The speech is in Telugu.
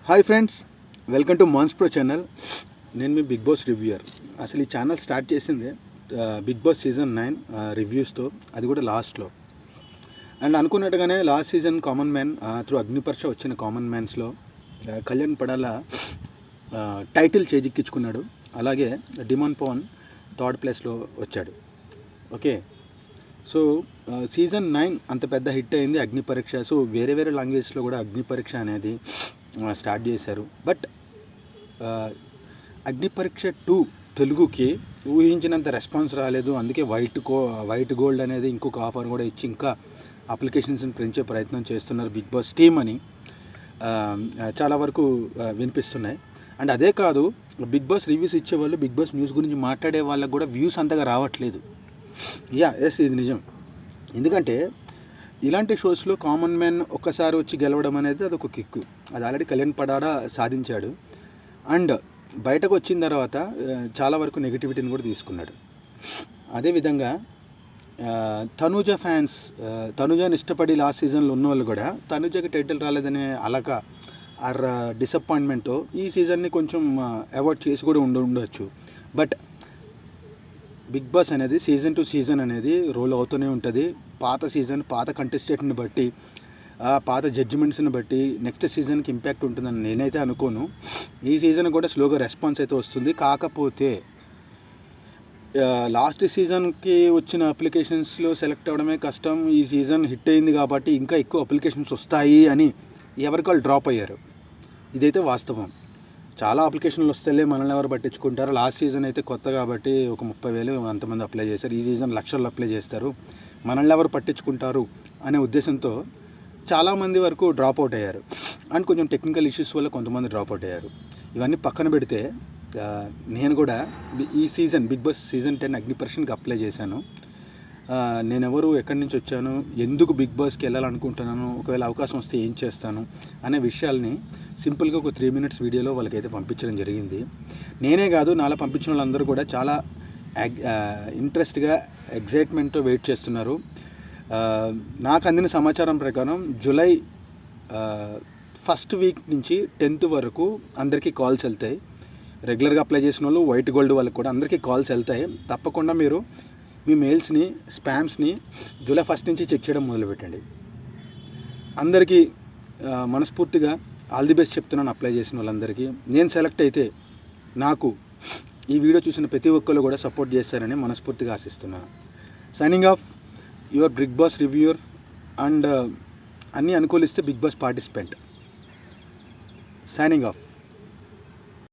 Hi friends, welcome to mans pro channel. నేను మీ బిగ్ బాస్ రివ్యూయర్. అసలు ఈ ఛానల్ స్టార్ట్ చేసింది బిగ్ బాస్ సీజన్ 9 రివ్యూస్తో, అది కూడా లాస్ట్లో. అండ్ అనుకున్నట్టుగానే last season common man through Agnipariksha వచ్చిన కామన్ మ్యాన్స్లో కళ్యాణ్ పడాల టైటిల్ చేజిక్కించుకున్నాడు. అలాగే డిమాన్ పవన్ థర్డ్ ప్లేస్లో వచ్చాడు. ఓకే, సో సీజన్ 9 అంత పెద్ద హిట్ అయింది అగ్నిపరీక్ష. సో వేరే వేరే లాంగ్వేజ్లో కూడా అగ్నిపరీక్ష అనేది స్టార్ట్ చేశారు. బట్ అగ్నిపరీక్ష 2 తెలుగుకి ఊహించినంత రెస్పాన్స్ రాలేదు. అందుకే వైట్ గోల్డ్ అనేది ఇంకొక ఆఫర్ కూడా ఇచ్చి ఇంకా అప్లికేషన్స్ని పెంచే ప్రయత్నం చేస్తున్నారు బిగ్ బాస్ టీమ్ అని చాలా వరకు వినిపిస్తున్నాయి. అండ్ అదే కాదు, బిగ్ బాస్ రివ్యూస్ ఇచ్చేవాళ్ళు, బిగ్ బాస్ న్యూస్ గురించి మాట్లాడే వాళ్ళకు కూడా వ్యూస్ అంతగా రావట్లేదు. ఇది నిజం. ఎందుకంటే ఇలాంటి షోస్లో కామన్ మ్యాన్ ఒక్కసారి వచ్చి గెలవడం అనేది అదొక కిక్కు. అది ఆల్రెడీ కళ్యాణ్ పడాడా సాధించాడు. అండ్ బయటకు వచ్చిన తర్వాత చాలా వరకు నెగిటివిటీని కూడా తీసుకున్నాడు. అదేవిధంగా తనూజ ఫ్యాన్స్ తనూజని ఇష్టపడి లాస్ట్ సీజన్లో ఉన్న వాళ్ళు కూడా తనూజకి టైటిల్ రాలేదనే అలక ఆర్ డిసప్పాయింట్మెంట్తో ఈ సీజన్ని కొంచెం అవాయిడ్ చేసి కూడా ఉండొచ్చు. బట్ బిగ్ బాస్ అనేది సీజన్ టు సీజన్ అనేది రోల్ అవుతూనే ఉంటుంది. పాత సీజన్, పాత కంటెస్టెంట్ని బట్టి, పాత జడ్జిమెంట్స్ని బట్టి నెక్స్ట్ సీజన్కి ఇంపాక్ట్ ఉంటుందని నేనైతే అనుకోను. ఈ సీజన్ కూడా స్లోగా రెస్పాన్స్ అయితే వస్తుంది. కాకపోతే లాస్ట్ సీజన్కి వచ్చిన అప్లికేషన్స్లో సెలెక్ట్ అవ్వడమే కష్టం. ఈ సీజన్ హిట్ అయింది కాబట్టి ఇంకా ఎక్కువ అప్లికేషన్స్ వస్తాయి అని ఎవరికాళ్ళు డ్రాప్ అయ్యారు. ఇదైతే వాస్తవం. చాలా అప్లికేషన్లు వస్తేలే మనల్ని ఎవరు పట్టించుకుంటారు. లాస్ట్ సీజన్ అయితే కొత్త కాబట్టి ఒక 30,000 అంతమంది అప్లై చేశారు. ఈ సీజన్ లక్షలు అప్లై చేస్తారు, మనల్ని ఎవరు పట్టించుకుంటారు అనే ఉద్దేశంతో చాలామంది వరకు డ్రాప్ అవుట్ అయ్యారు. అండ్ కొంచెం టెక్నికల్ ఇష్యూస్ వల్ల కొంతమంది డ్రాప్ అవుట్ అయ్యారు. ఇవన్నీ పక్కన పెడితే నేను కూడా ఈ సీజన్ బిగ్ బాస్ సీజన్ 10 అగ్నిపరీక్షకి అప్లై చేశాను. నేనెవరు, ఎక్కడి నుంచి వచ్చాను, ఎందుకు బిగ్ బాస్కి వెళ్ళాలనుకుంటున్నాను, ఒకవేళ అవకాశం వస్తే ఏం చేస్తాను అనే విషయాల్ని సింపుల్గా ఒక 3 minutes వీడియోలో వాళ్ళకైతే పంపించడం జరిగింది. నేనే కాదు, నాలా పంపించిన వాళ్ళందరూ కూడా చాలా ఇంట్రెస్ట్గా, ఎగ్జైట్మెంట్తో వెయిట్ చేస్తున్నారు. నాకు అందిన సమాచారం ప్రకారం జూలై 1st వీక్ నుంచి 10th వరకు అందరికీ కాల్స్ వెళ్తాయి. రెగ్యులర్గా అప్లై చేసిన వాళ్ళు, వైట్ గోల్డ్ వాళ్ళకి కూడా అందరికీ కాల్స్ వెళ్తాయి. తప్పకుండా మీరు మీ మెయిల్స్ని, స్పామ్స్ని జూలై 1st నుంచి చెక్ చేయడం మొదలుపెట్టండి. అందరికీ మనస్ఫూర్తిగా ఆల్ ది బెస్ట్ చెప్తున్నాను. అప్లై చేసిన వాళ్ళందరికీ నేను సెలెక్ట్ అయితే నాకు ఈ వీడియో చూసిన ప్రతి ఒక్కరు కూడా సపోర్ట్ చేస్తారని మనస్ఫూర్తిగా ఆశిస్తున్నాను. Signing off, your Bigg boss reviewer and అన్నీ అనుకూలిస్తే Bigg Boss participant. Signing of.